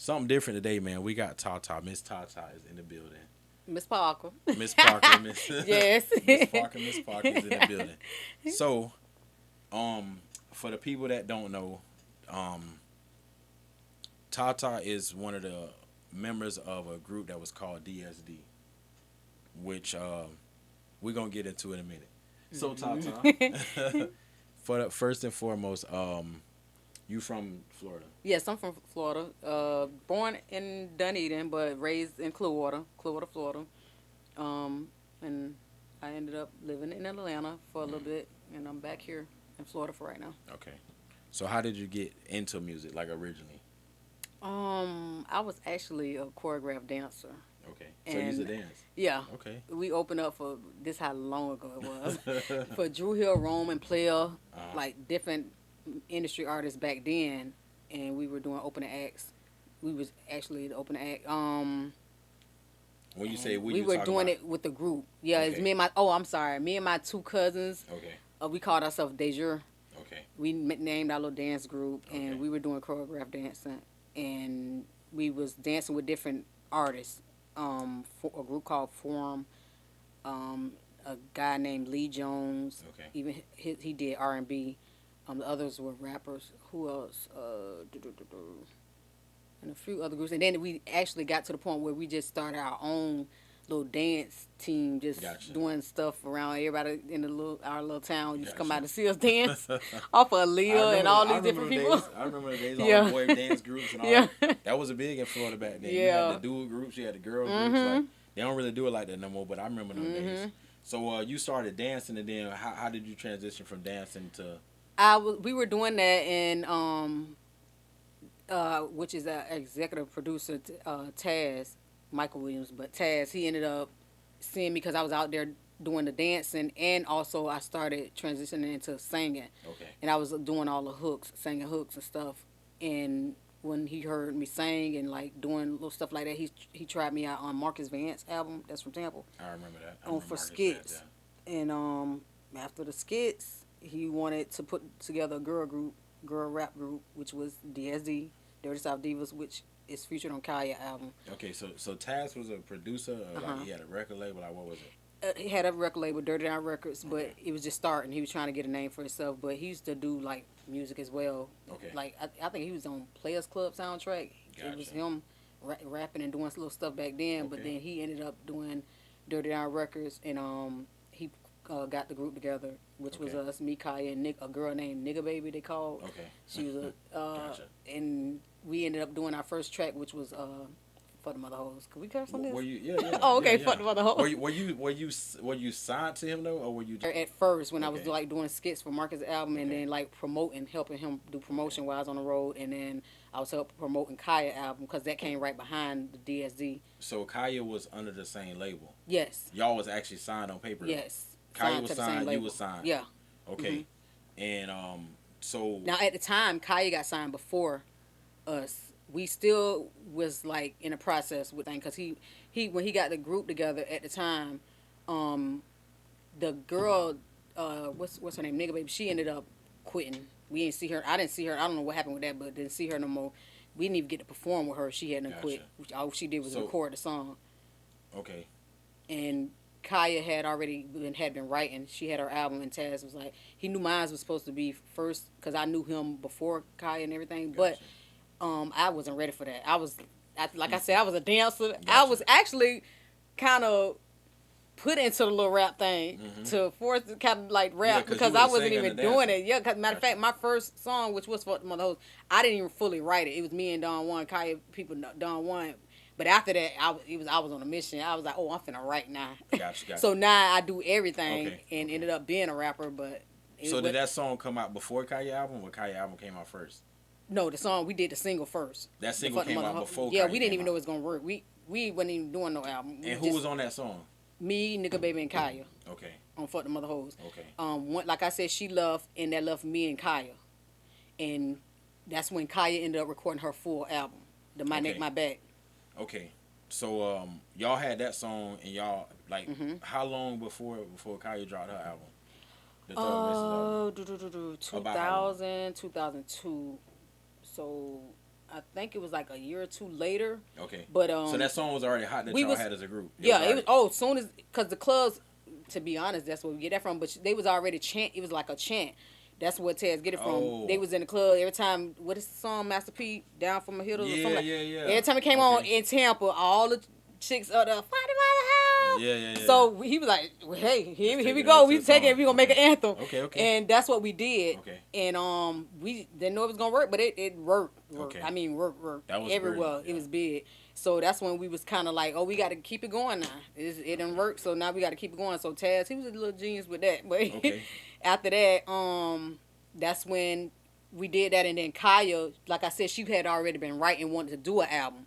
Something different today, man. We got Tata. Miss Tata is in the building. Miss Parker. Miss Parker, Miss Yes. Miss Parker is in the building. So, for the people that don't know, um, Tata is one of the members of a group that was called DSD, which we're gonna get into in a minute. So, Tata, for the, first and foremost, you from Florida? Yes, I'm from Florida. Born in Dunedin, but raised in Clearwater, Florida. And I ended up living in Atlanta for a little bit, and I'm back here in Florida for right now. Okay. So, how did you get into music, like originally? I was actually a choreographed dancer, Okay. So you used to and dance. yeah, Okay. we opened up for this. How long ago it was for Drew Hill, Rome, and Player, like different industry artists back then, and we were doing opening acts. We was actually the opening act. When you say And we, we you were talk doing about. it with the group. Yeah, it's Okay. me and my. Oh, I'm sorry. Me and my two cousins. Okay. We called ourselves Dejour. Okay. We named our little dance group, Okay. and we were doing choreographed dancing, and we was dancing with different artists. For a group called Forum. A guy named Lee Jones. Okay. Even he did R&B. The others were rappers. Who else? And a few other groups. And then we actually got to the point where we just started our own little dance team, just Gotcha. doing stuff around everybody in our little town. Used to come Gotcha. out to see us dance off of Aaliyah and all these different people. I remember the days, all Yeah. the boy dance groups and all Yeah. that. That was a big in Florida back then. You Yeah. had the dual groups, you had the girl groups. Like, they don't really do it like that no more, but I remember those days. So you started dancing, and then how did you transition from dancing to? We were doing that in which is our executive producer, Taz, Michael Williams. But Taz, he ended up seeing me because I was out there doing the dancing, and also I started transitioning into singing. Okay. And I was doing all the hooks, singing hooks and stuff. And when he heard me sing and like doing little stuff like that, he tried me out on Marcus Vance album. That's from Temple. I remember that. I On remember for Marcus skits. Vance, And after the skits, he wanted to put together a girl rap group, which was DSD, Dirty South Divas, which is featured on Khia album. yeah. Okay, so Taz was a producer, or like he had a record label, like what was it? He had a record label, Dirty Down Records, but Okay. it was just starting. He was trying to get a name for himself, but he used to do like music as well. Okay. Like I think he was on Players Club soundtrack. It was Gotcha. him rapping and doing little stuff back then. But Okay. then he ended up doing Dirty Down Records, and he got the group together, which was Okay. us, me, Kaya, and a girl named Nigga Baby. They called. Okay. She was a Gotcha. and we ended up doing our first track, which was for the Mother Hoes. Could we curse on this? Were you? Yeah, yeah. Oh, okay, yeah, fuck the Mother Hoes. Were you signed to him though, or were you? At first, when I was Okay. like doing skits for Marcus' album, and Okay. then like helping him do promotion while I was on the road, and then I was helping promoting Kaya album because that came right behind the DSD. So Kaya was under the same label. Yes, Y'all was actually signed on paper. yes. Kaya was to the same signed. You label. was signed. Yeah. Okay. And so Now at the time, Kaya got signed before us. We still was like in a process with thing because he when he got the group together at the time, the girl what's her name, Nigga Baby, she ended up quitting. We didn't see her. I didn't see her. I don't know what happened with that, but didn't see her no more. We didn't even get to perform with her. She hadn't quit. All she did was So- record the song. okay. And Kaya had been writing. She had her album, and Taz was like, he knew mine was supposed to be first because I knew him before Kaya and everything. Gotcha. But I wasn't ready for that. Like I said, I was a dancer. I Gotcha. was actually kind of put into the little rap thing to force to kind of like rap 'cause because you I was wasn't singing even and doing dancing. it. Yeah, because matter of Gotcha. fact, my first song, which was for Mother Hoes, I didn't even fully write it. It was me and Don Juan, Kaya people, Don Juan. But after that, I was on a mission. I was like, oh, I'm finna write now. Gotcha. So now I do everything Okay, and okay. ended up being a rapper. But So did that song come out before Kaya album, or Kaya album came out first? No, the song we did the single first. That The single Fuck the came Mother out Ho- before. Yeah, Kaya we didn't came even know it out. was gonna work. We wasn't even doing no album. And who was on that song? Me, Nigga Baby, and Kaya Okay. on Fuck the Mother Hoes. Okay. Like I said, she loved and that love for me and Kaya, and that's when Kaya ended up recording her full album, the My Okay. Neck My Back. Okay. So y'all had that song, and y'all like how long before Kaya dropped her album? The Thug Message album. About how long? 2002. So I think it was like a year or two later. Okay. But So that song was already hot that we y'all was had as a group. yeah. It was soon as because the clubs, to be honest, that's where we get that from. But they was already chant. It was like a chant. That's where Taz get it from. Oh. They was in the club every time. What is the song, Master P? Down from a hill or something. Yeah. Every time it came on in Tampa, all the chicks are the fighting by the house. Yeah. So he was like, well, "Hey, here we go. We take it. We gonna make an anthem." Okay. And that's what we did. Okay. And we didn't know it was gonna work, but it worked. Okay. I mean, worked. That was everywhere. great. Yeah. It was big. So that's when we was kind of like, oh, we got to keep it going now. It didn't work, so now we got to keep it going. So Taz, he was a little genius with that. But after that, that's when we did that. And then Khia, like I said, she had already been writing, wanted to do an album.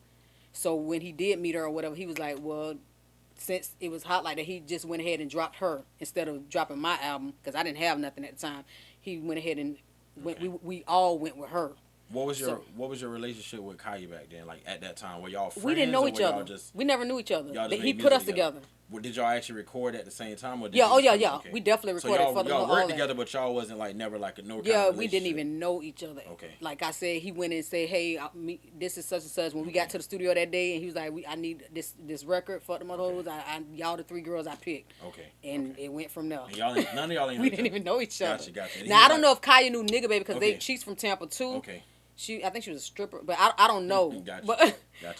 So when he did meet her or whatever, he was like, well, since it was hot like that, he just went ahead and dropped her instead of dropping my album because I didn't have nothing at the time. He went ahead and we all went with her. What was your relationship with Khia back then? Like at that time, were y'all friends? We didn't know each other. We never knew each other. He put us together. Well, did y'all actually record at the same time? Or did yeah. Okay. We definitely recorded. So y'all all worked together, but y'all wasn't like never like a no. Yeah, kind of we didn't even know each other. Okay. Like I said, he went and said, "Hey, this is such and such." When we got to the studio that day, and he was like, "I need this record. Fuck them hoes. Y'all the three girls I picked." Okay. And it went from there. And none of y'all ain't. We didn't even know each other. Gotcha. Now I don't know if Khia knew Nigga Baby because she's from Tampa too. Okay. I think she was a stripper, but I don't know. Gotcha.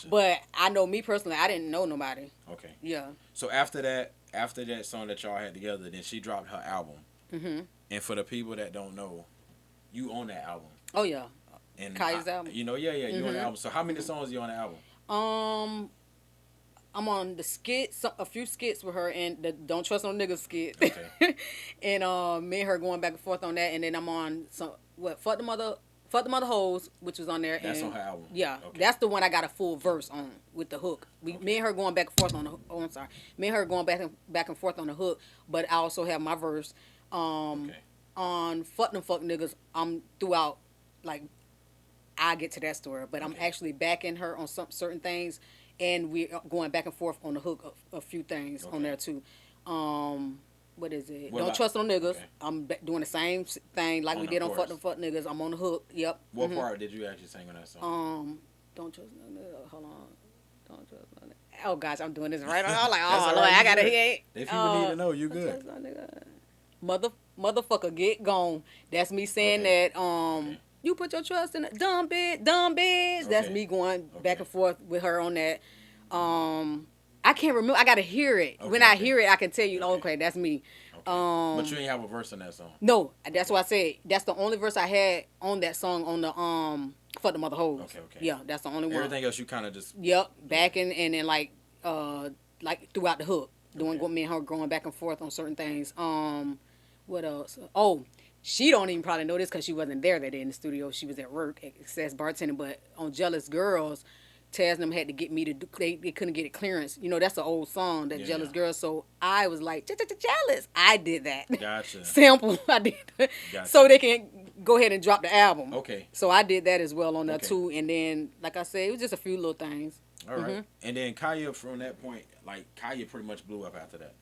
But I know me personally, I didn't know nobody. Okay. Yeah. So after that song that y'all had together, then she dropped her album. Mhm. And for the people that don't know, you own that album. Oh yeah. And Khia's album. You own the album. So how many songs are you on the album? I'm on the skits, a few skits with her, and the Don't Trust No Niggas skit. Okay. And me and her going back and forth on that, and then I'm on Fuck the Mother Hoes, which was on there. That's on her album. Yeah, okay. That's the one I got a full verse on with the hook. Me and her going back and forth on the. Oh, I'm sorry. Me and her going back and forth on the hook, but I also have my verse. On Fuck Them Fuck Niggas, I'm throughout, like, I get to that story, but I'm actually backing her on some certain things, and we're going back and forth on the hook of a few things on there too. What is it? Don't Trust No Niggas. Okay. I'm doing the same thing like we did on Fuck Them Fuck Niggas. I'm on the hook. Yep. What part did you actually sing on that song? Don't Trust No Niggas. Hold on. Don't Trust No Niggas. Oh gosh, I'm doing this right. I'm like, oh Lord, I gotta hear it. If people need to know, you good. Motherfucker, get gone. That's me saying that. You put your trust in a dumb bitch. That's me going back and forth with her on that. I can't remember. I gotta hear it. When I hear it, I can tell you. Okay, that's me. Okay. But you ain't have a verse on that song. No, that's why I said that's the only verse I had on that song on the Fuck the Mother Hoes. Okay. Yeah, that's the only one. Everything else you kind of just. Yep, backing and then like throughout the hook, doing what me and her going back and forth on certain things. What else? Oh. She don't even probably know this because she wasn't there that day in the studio. She was at work, excess bartending. But on Jealous Girls, Taz and them had to get me to do, they couldn't get it clearance. You know, that's an old song, that Jealous Girls. So I was like, jealous. I did that. Gotcha. Sample, I did. Gotcha. So they can go ahead and drop the album. Okay. So I did that as well on there too. And then, like I said, it was just a few little things. All right. And then Khia, from that point, like Khia pretty much blew up after that.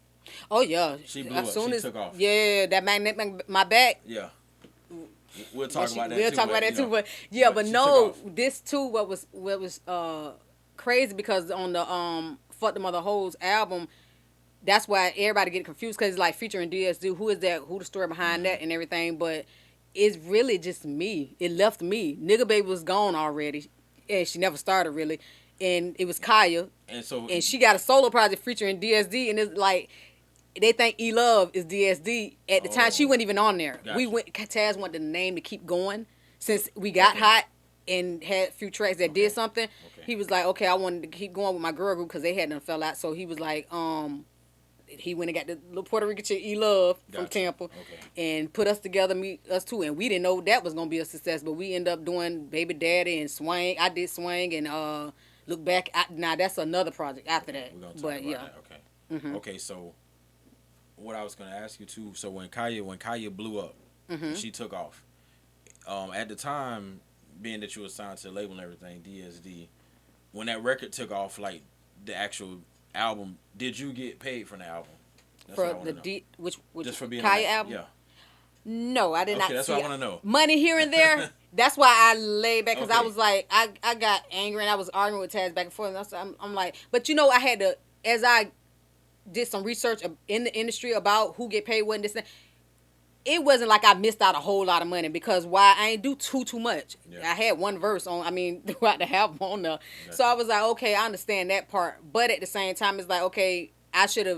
Oh yeah, she blew up. She took off. Yeah, that magnet, my back. Yeah, we'll talk about that. We'll talk about that too. But yeah, but no, this too. What was crazy because on the Fuck the Mother Hoes album, that's why everybody get confused because it's like featuring DSD. Who is that? Who the story behind that and everything? But it's really just me. It left me. Nigga Baby was gone already, and she never started really. And it was Khia, and she got a solo project featuring DSD, and it's like. They think E-Love is DSD. At the time, she wasn't even on there. Gotcha. Taz wanted the name to keep going. Since we got hot and had a few tracks that did something, he was like, okay, I wanted to keep going with my girl group because they hadn't fell out. So he was like, he went and got the little Puerto Rican chick E-Love from Tampa and put us together, us two. And we didn't know that was going to be a success, but we ended up doing Baby Daddy and Swing. I did Swing and Look Back. Now, that's another project after that. We're going to talk about that. Okay. Okay, so... What I was going to ask you too, so when Khia blew up, she took off. At the time, being that you were signed to the label and everything, DSD, when that record took off, like the actual album, did you get paid from the album? That's for the which just for being Khia album? Yeah. No, I did not. That's see what I want to know. Money here and there. That's why I laid back because I Okay. was like, I got angry and I was arguing with Taz back and forth. And I'm like, but you know, I had to, as I did some research in the industry about who get paid what and this and that, it wasn't like I missed out a whole lot of money because why I ain't do too much. Yeah. I had one verse on, I mean, throughout the album on there. Gotcha. So I was like, okay, I understand that part. But at the same time, it's like, okay,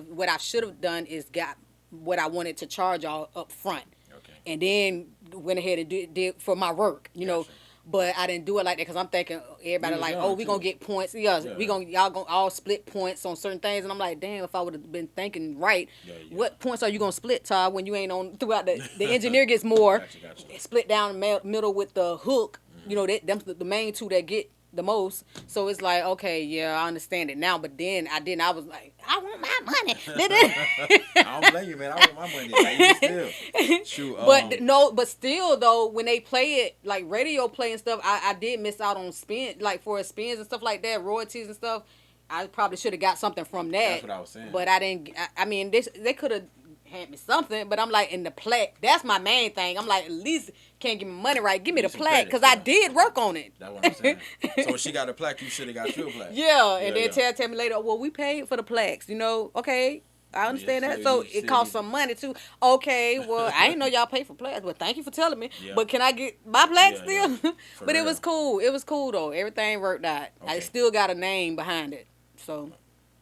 what I should have done is got what I wanted to charge y'all up front. Okay. And then went ahead and did for my work, you know. Gotcha. But I didn't do it like that because I'm thinking everybody was like, young, oh, we too. gonna get points. Yeah, Yeah. y'all gonna all split points on certain things. And I'm like, damn, if I would have been thinking right, Yeah. what points are you gonna split, Todd? When you ain't on throughout the engineer gets more, Gotcha. split down the middle with the hook. You know, them the main two that get the most. So it's like, okay, yeah, I understand it now. But then I didn't. I was like, I want my money. I don't blame you, man. I want my money. Like, you still. Shoot. But no, but still though, when they play it like radio play and stuff, I did miss out on like for spins and stuff like that, royalties and stuff. I probably should have got something from that. That's what I was saying. But I didn't. I mean, they could have hand me something, but I'm like, in the plaque, that's my main thing. I'm like, at least can't give me money right. Give me the plaque because I did work on it. That's what I'm saying. So when she got a plaque, you should have got you a plaque. Yeah, and then tell me later, well, we paid for the plaques, you know. Okay, I understand that. So it costs some money too. Okay, well, I didn't know y'all paid for plaques, but thank you for telling me. Yeah. But can I get my plaque still? Yeah. But it was cool. It was cool though. Everything worked out. Okay. I still got a name behind it. So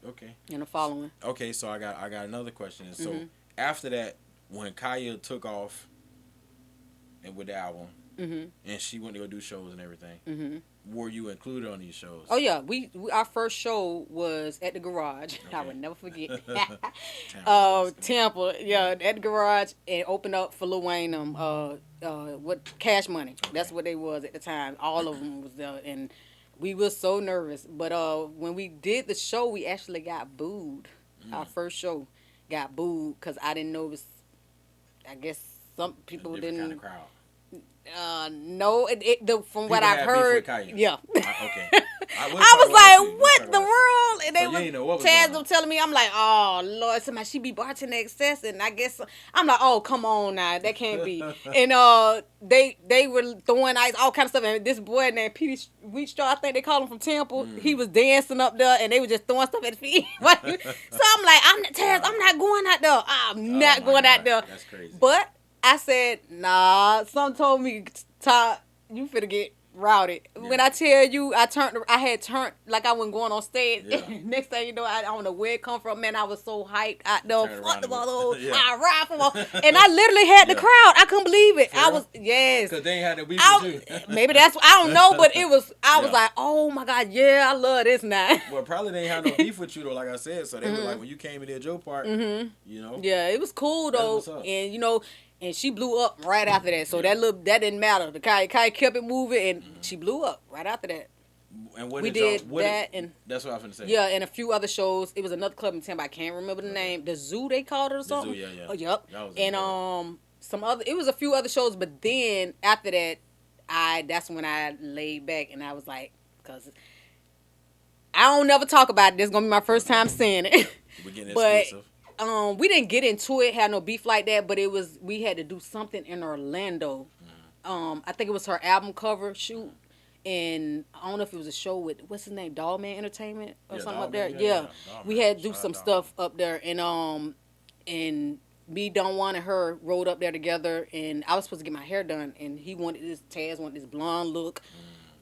Okay. in the following. Okay, so I got another question. So after that, when Khia took off and with the album, and she went to go do shows and everything, were you included on these shows? Oh yeah, we our first show was at the garage. I would never forget. Tampa, yeah, at the garage and opened up for Lil Wayne. What Cash Money? Okay. That's what they was at the time. All of them was there, and we were so nervous. But when we did the show, we actually got booed. Our first show got booed because I didn't know it was. I guess some people didn't. Kind of crowd. No, from what I've heard, yeah. Okay. I was like, what the world? And they so you know what was Taz them telling me, I'm like, oh Lord, somebody she be bartending excess, and I guess I'm like, oh come on now, that can't be. And they were throwing ice, all kind of stuff, and this boy named Petey Wheatstraw, I think they call him from Temple, he was dancing up there, and they were just throwing stuff at his feet. So I'm like, Taz, I'm not going out there. I'm not going out there. That's crazy. But I said, nah. Some told me, Todd, you finna get routed. Yeah. When I tell you, I had turned like I wasn't going on stage. Yeah. Next thing you know, I don't know where it come from. Man, I was so hyped out there. Fuck the ball, I ride for them. And I literally had the crowd. I couldn't believe it. I was, yes. Because they ain't had no beef with you. Maybe that's, I don't know, but it was, I was like, oh my God, yeah, I love this now. Well, probably they ain't had no beef with you though, like I said. So they were like, when you came in there, Joe part, you know. Yeah, it was cool though. And you know, and she blew up right after that. So that didn't matter. The Kai kept it moving, and she blew up right after that. And what we did that, and that's what I was gonna say. Yeah, and a few other shows. It was another club in Tampa. I can't remember the name. The Zoo they called it or something. The Zoo, yeah. Oh, yep. And some other. It was a few other shows, but then after that, that's when I laid back and I was like, because I don't never talk about it. This is gonna be my first time saying it. We're getting exclusive. We didn't get into it, had no beef like that, but we had to do something in Orlando. I think it was her album cover shoot, and I don't know if it was a show with, what's his name, Dollman Entertainment or something up there. Yeah. We had to do some stuff up there, and me, Don Juan, and her rode up there together, and I was supposed to get my hair done, and Taz wanted this blonde look.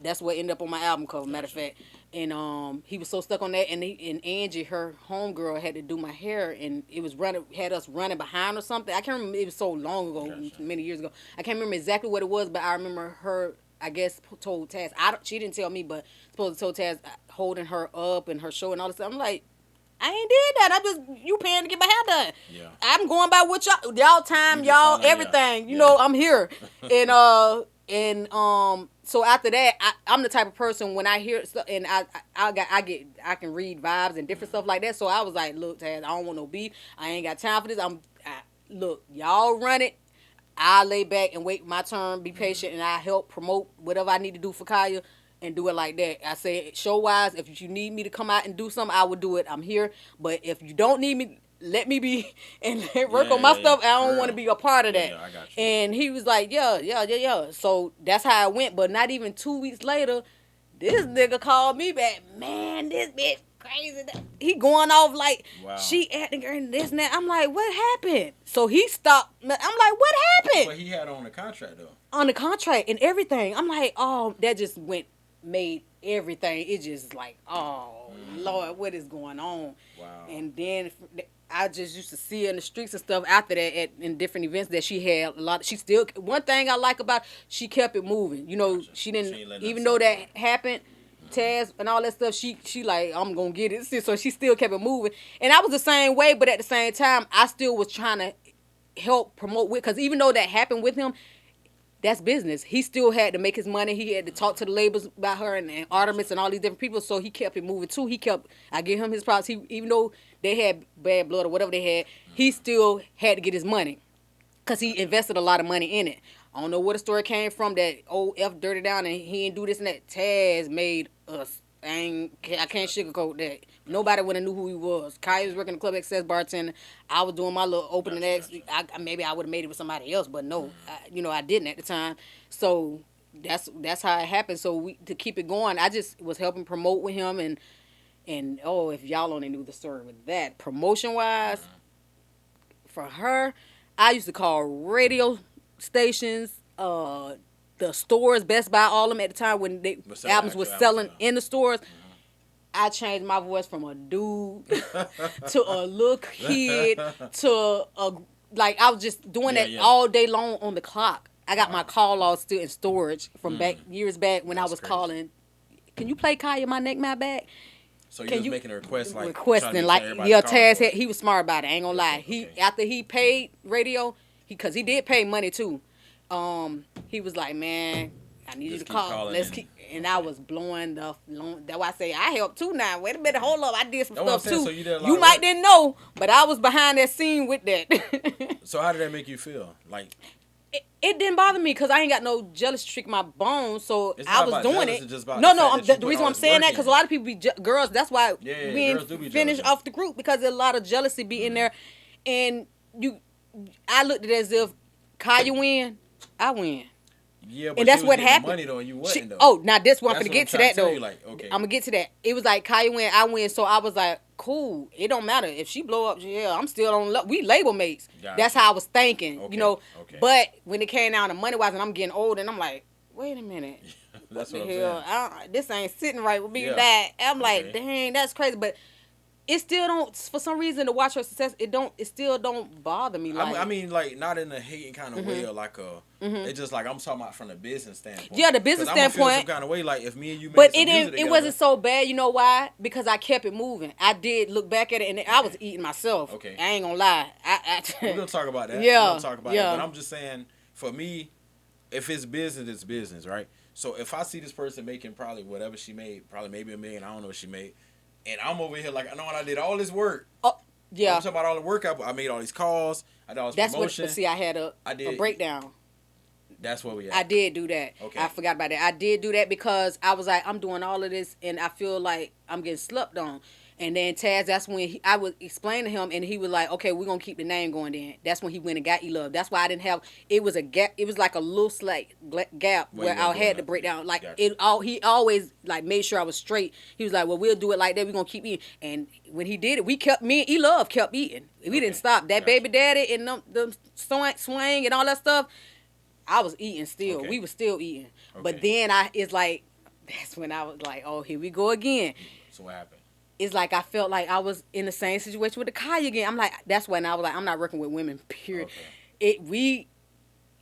That's what ended up on my album cover, matter of fact. And he was so stuck on that, and Angie, her homegirl, had to do my hair, and it was had us running behind or something. I can't remember. It was so long ago, many years ago. I can't remember exactly what it was, but I remember her, I guess, told Taz. She didn't tell me, but supposed to told Taz holding her up and her show and all this stuff. I'm like, I ain't did that. You paying to get my hair done. Yeah. I'm going by what y'all time, y'all everything. You know, I'm here, and so after that, I'm the type of person when I hear stuff and I can read vibes and different stuff like that. So I was like, look, Taz, I don't want no beef. I ain't got time for this. Look, y'all run it. I'll lay back and wait my turn, be patient, and I help promote whatever I need to do for Khia and do it like that. I say, show wise, if you need me to come out and do something, I will do it. I'm here. But if you don't need me, let me be and work Yeah, on my yeah, yeah. stuff. I For don't want to real. be a part of Yeah, that. yeah, I got you. And he was like, yeah. So that's how I went. But not even 2 weeks later, this nigga called me back. Man, this bitch crazy. He going off like Wow. she acting and this and that. I'm like, what happened? So he stopped. I'm like, what happened? But he had on the contract though. On the contract and everything. I'm like, oh, that just made everything. It just like, oh Lord, what is going on? Wow. And then I just used to see her in the streets and stuff after that in different events that she had a lot. She still, one thing I like about, she kept it moving. You know, Gotcha. she She didn't ain't letting even nothing though stop that her. happened. Taz and all that stuff, she like, I'm gonna get it. So she still kept it moving, and I was the same way. But at the same time, I still was trying to help promote with, because even though that happened with him, that's business. He still had to make his money. He had to talk to the labels about her and Artemis and all these different people. So he kept it moving too. I give him his props. He, even though they had bad blood or whatever they had, he still had to get his money because he invested a lot of money in it. I don't know where the story came from that old F dirty down and he didn't do this and that. Taz made us. I can't sugarcoat that. Nobody would have knew who he was. Kai was working the Club Excess bartender. I was doing my little opening acts. Maybe I would have made it with somebody else, but no, I didn't at the time. So that's how it happened. So to keep it going, I just was helping promote with him and oh, if y'all only knew the story with that, promotion wise, for her, I used to call radio stations, the stores, Best Buy, all of them at the time when they But sell the albums was actual selling albums, in the stores. I changed my voice from a dude to a little kid to a, like, I was just doing Yeah, that yeah. all day long on the clock. I got Wow. my call logs still in storage from back years back when I That's was crazy. calling. Can you play Khia, my neck, my back? So you Can was you making a request, like trying to requesting make like sure everybody yeah, calling Taz for had, it. he was smart about it. I ain't gonna lie. Okay, He okay. after he paid radio, because he did pay money too. He was like, man, I need you Just to keep call. calling Let's and- keep. And I was blowing the. That's why I say I helped too. Now wait a minute, hold up. I did some That's what I'm stuff saying, too. so you did a lot You of might work. didn't know, but I was behind that scene with that. So how did that make you feel? Like, It didn't bother me because I ain't got no jealous trick my bones, so it's I not was about doing jealous, it. it's just about No, the no, fact that you the put reason all why I'm this saying work that because a in. lot of people be girls. That's why Yeah, we girls do be didn't finish jealous, yeah. off the group because there's a lot of jealousy be in there, and I looked at it as if Kaya win, I win. Yeah, but And she that's was what getting the happened. money though, and you wasn't though. Oh, now this one I'm That's gonna what I'm get to trying that to tell though. you, like, okay. I'm gonna get to that. It was like Kaya win, I win. So I was like, cool. It don't matter if she blow up. Yeah, I'm still on. We label mates. Gotcha. That's how I was thinking. Okay, You know. okay. But when it came down to money wise, and I'm getting old, and I'm like, wait a minute. That's The what I'm hell, saying. this ain't sitting right with me. Yeah. That I'm like, Okay. dang, that's crazy. But it still don't. For some reason, to watch her success, it still don't bother me. Like, I mean, like, not in a hating kind of way or like a. It's just like I'm talking about from the business standpoint. Yeah, the business 'Cause I'm gonna feel standpoint. some kind of way, like if me and you made but some it music didn't. It together, wasn't so bad. You know why? Because I kept it moving. I did look back at it, and I was eating myself. Okay. I ain't gonna lie. We're gonna talk about that. Yeah, We're gonna talk about yeah. that. But I'm just saying, for me, if it's business, it's business, right? So if I see this person making probably whatever she made, probably maybe $1 million, I don't know what she made, and I'm over here like, I know, and I did all this work. Oh, yeah. I'm talking about all the work. I made all these calls. I did all this That's what. promotion. But see, I had I a did- breakdown. That's where we at. I did do that. Okay. I forgot about that. I did do that because I was like, I'm doing all of this, and I feel like I'm getting slept on. And then Taz, that's when I would explain to him, and he was like, "Okay, we're gonna keep the name going." Then that's when he went and got E-Love. That's why I didn't have. It was a gap. It was like a little slight gap Where where you I weren't had doing to break nothing. down. Like Gotcha. he always like made sure I was straight. He was like, "Well, we'll do it like that. We're gonna keep eating." And when he did it, me and E-Love kept eating. We Okay. didn't stop. That Gotcha. baby daddy and them swing and all that stuff. I was eating still. Okay. We were still eating. But Okay. then it's like, that's when I was like, oh, here we go again. So what happened? It's like I felt like I was in the same situation with the Kai again. I'm like, that's when I was like, I'm not working with women, period. Okay.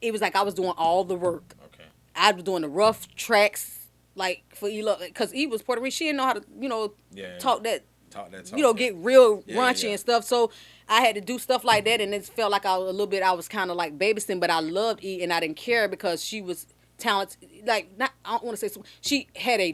It was like I was doing all the work. Okay. I was doing the rough tracks, like for E-Love, because he was Puerto Rican. She didn't know how to, Yeah. talk that, Talk that. get real Yeah, raunchy yeah. and stuff. So I had to do stuff like that, and it felt like I was kind of like babysitting, but I loved E, and I didn't care because she was talented. Like, not, I don't want to say she had a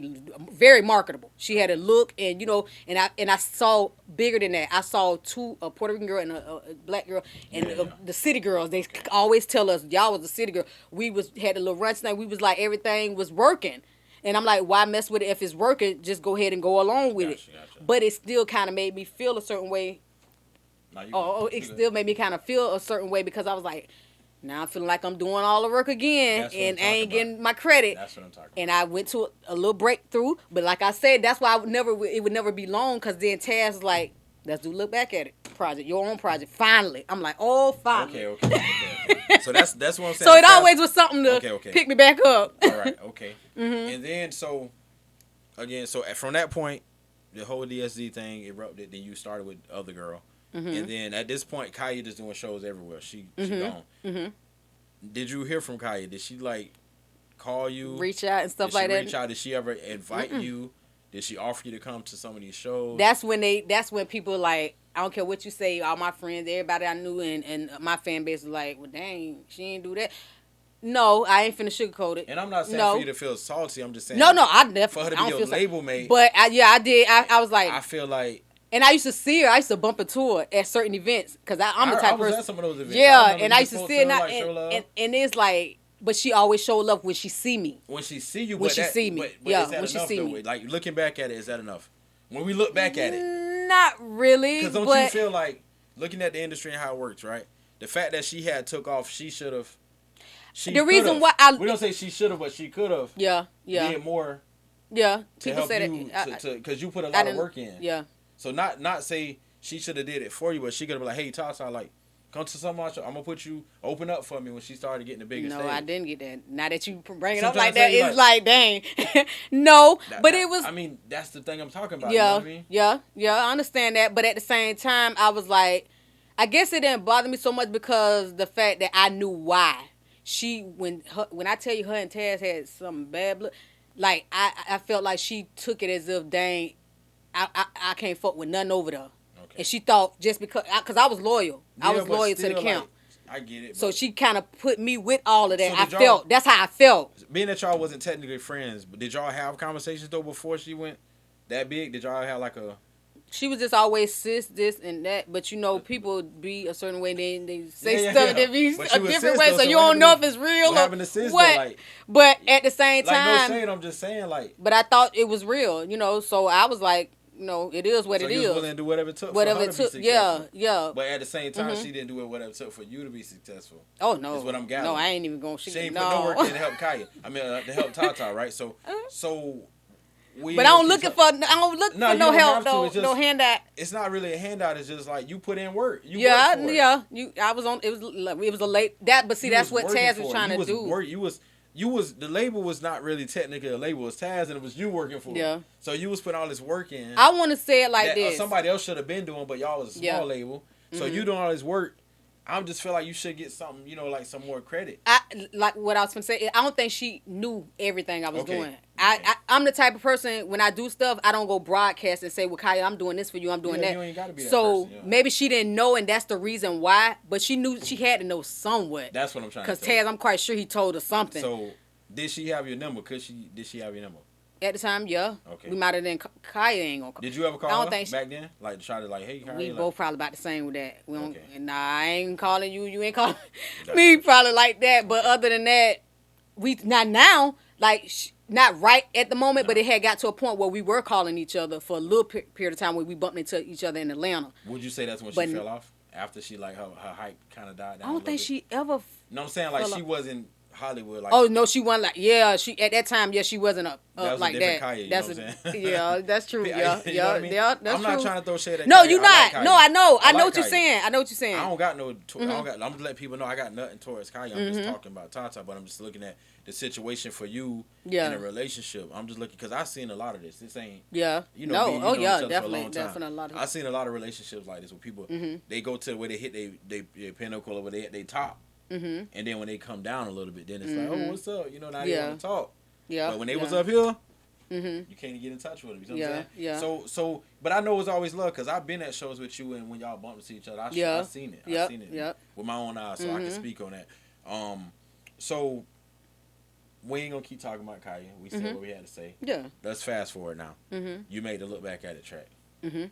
very marketable. She had a look, and and I saw bigger than that. I saw a Puerto Rican girl and a black girl, and Yeah, yeah. the city girls. They always tell us y'all was the city girl. We had a little run thing. We was like everything was working. And I'm like, why mess with it if it's working? Just go ahead and go along with it. Gotcha. But it still kind of made me feel a certain way Nah, you good. Oh, You it good. still made me kind of feel a certain way because I was like, now I'm feeling like I'm doing all the work again That's what I'm and I talking ain't about. getting my credit. That's what I'm talking And about. I went to a little breakthrough, but like I said, that's why it would never be long because then Taz was like, let's do look back at it project, your own project. Finally, I'm like, oh, finally. Okay. So that's what I'm saying. So it always was something to Okay. pick me back up. All right. Okay. And then so again, so from that point, the whole DSD thing erupted. Then you started with the other girl, and then at this point, Khia just doing shows everywhere. She gone. Did you hear from Khia? Did she like call you, Reach out and stuff Did she like that. reach out? Did she ever invite you? Did she offer you to come to some of these shows? That's when people like, I don't care what you say, all my friends, everybody I knew and my fan base was like, well, dang, she ain't do that. No, I ain't finna sugarcoat it. And I'm not saying No. for you to feel salty. I'm just saying No, I for definitely her to I be don't your feel label mate. But I did. I was like, I feel like, and I used to see her. I used to bump into her at certain events because I'm the type I of was person. at some of those events. Yeah, and I used to spoke see her, her, and, like, show love. and it's like, but she always show love when she see me. When she see you, When but she that, see me. but Yeah, is that when she enough, see though? me. Like looking back at it, is that enough? When we look back at it, Not really. because don't but you feel like looking at the industry and how it works, right? The fact that she had took off, she should have. The reason why we don't say she should have, but she could have. Yeah. Did more. Yeah. To People help say you, that because you put a lot of work in. Yeah. So not say she should have did it for you, but she could have been like, hey, Tata, like, come to some of my show. I'm gonna put you open up for me when she started getting the biggest. No, stage. I didn't get that. Now that you bring it So up I'm like trying that, to tell you, it's like dang. No, but it was. I mean, that's the thing I'm talking about. Yeah, You know what I mean? yeah. I understand that, but at the same time, I was like, I guess it didn't bother me so much because the fact that I knew why she when I tell you her and Taz had some bad blood, like I felt like she took it as if dang, I can't fuck with nothing over there. Okay. And she thought just because I was loyal. I was but loyal to the still, camp. Like, I get it. So she kind of put me with all of that. So I felt that's how I felt. being that y'all wasn't technically friends, but did y'all have conversations though before she went that big? Did y'all have like a? She was just always sis, this and that, but you know, people be a certain way. They say stuff that be But a she was different sis, way, though, so so you what don't know if happened it's real what or happened to sis, though, what. like- But at the same Like no time, shade, I'm just saying like. but I thought it was real, you know. So I was like, you know, it is what So it you was is. willing to do whatever it took. Whatever for her it to be took, yeah, successful. yeah. But at the same time, she didn't do it whatever it took for you to be successful. Oh no, Is what I'm gathering. no, I ain't even gonna. She ain't put no work in to help Khia. I mean, to help Tata, right? So we. But I don't look for No, you no don't help, have to. no It's just- no handout. It's not really a handout. It's just like you put in work. You Yeah, worked for it. yeah. I was on. It was a late that, but see, You that's was what working Taz for was it. trying You to was do. You was the label was not really technically a label. It was Taz, and it was you working for it. Yeah. So you was putting all this work in. I want to say it like that, this. somebody else should have been doing, but y'all was a small Yeah. label. So you doing all this work. I just feel like you should get something, like some more credit. I like what I was gonna say. I don't think she knew everything I was Okay. doing. I'm the type of person when I do stuff, I don't go broadcast and say, "Well, Khia, I'm doing this for you. I'm doing that." You ain't gotta be that so person, yeah. maybe she didn't know, and that's the reason why. But she knew she had to know somewhat. That's what I'm trying to Because say. Taz, I'm quite sure he told her something. So did she have your number? Did she have your number? At the time, yeah. Okay. We might have been Khia ain't gonna. Did you ever call I don't her think back then? Like to try to like, hey, Khia, We like, both probably about the same with that. We don't. Okay. Nah, I ain't calling you. You ain't calling Gotcha. me. Probably like that. But other than that, we not now. Like not right at the moment, but it had got to a point where we were calling each other for a little period of time when we bumped into each other in Atlanta. Would you say that's when But- she fell off? After she like her hype kind of died down. I don't think she ever. No, I'm saying like fell she off. wasn't Hollywood like. Oh no, she wasn't like she at that time. Yeah, she wasn't up That was a like different that. Khia, you That's know what I'm saying? yeah, that's true. Yeah, You know yeah, what I mean? yeah. That's I'm true. not trying to throw shade at No, Khia. you're I not. like Khia. No, I know. I know like what you're Khia. saying. I know what you're saying. I don't got no. I don't got. I'm just letting people know I got nothing towards Khia. I'm Mm-hmm. just talking about Tata, but I'm just looking at the situation for you Yeah. in a relationship. I'm just looking because I've seen a lot of this. This ain't. Yeah. You know, no. me, you Oh know each yeah. other for a Definitely. long time. Definitely a lot of. I've seen a lot of relationships like this where people they go to where they hit their pinnacle or they top, and then when they come down a little bit, then it's like, oh, what's up? You know, now they Yeah. want to talk. Yeah. But when they yeah. was up here, Mhm. you can't get in touch with them. You know what I'm Yeah, saying? yeah. So, but I know it's always love because I've been at shows with you and when y'all bumped into each other, I Yeah. seen it. Yep, I seen it yep. with my own eyes, so I can speak on that. So we ain't gonna keep talking about Khia. We said what we had to say. Yeah. Let's fast forward now. Mhm. You made the look back at it track. Mhm.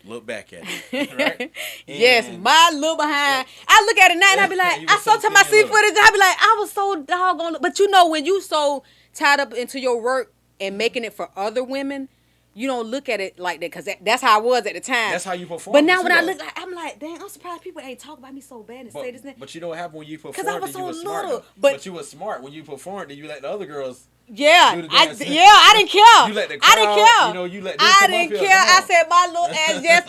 Look back at it, right? Yes, And- my little behind. I look at it now and I be like, You I was so sometimes I skinny see and little. footage and I be like, I was so doggone. But you know, when you so tied up into your work and making it for other women, you don't look at it like that because that's how I was at the time. That's how you perform. But now when I look, I'm like, dang, I'm surprised people ain't talk about me so bad and say this. But you know what happened when you performed? Because I was so you was smart. little. But you were smart when you performed, and you let the other girls. Yeah, do the I dance. didn't care. You let the crowd, I didn't care. You know, you let them I come didn't up care. here, I said my little ass. Yes,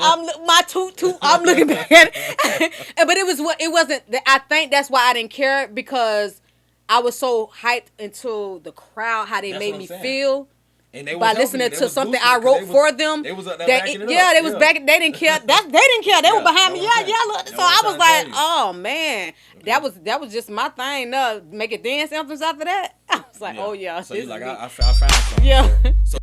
my toot. I'm looking back at it. But it wasn't. I think that's why I didn't care because I was so hyped into the crowd, how they made me feel. And they by listening to something I wrote for them. They was up there backing it up. They was back. They didn't care. They didn't care. They were behind me. Look. So I was like, oh man, that was just my thing. Making dance anthems after that. I was like, oh yeah. So you like, I found something. Yeah. So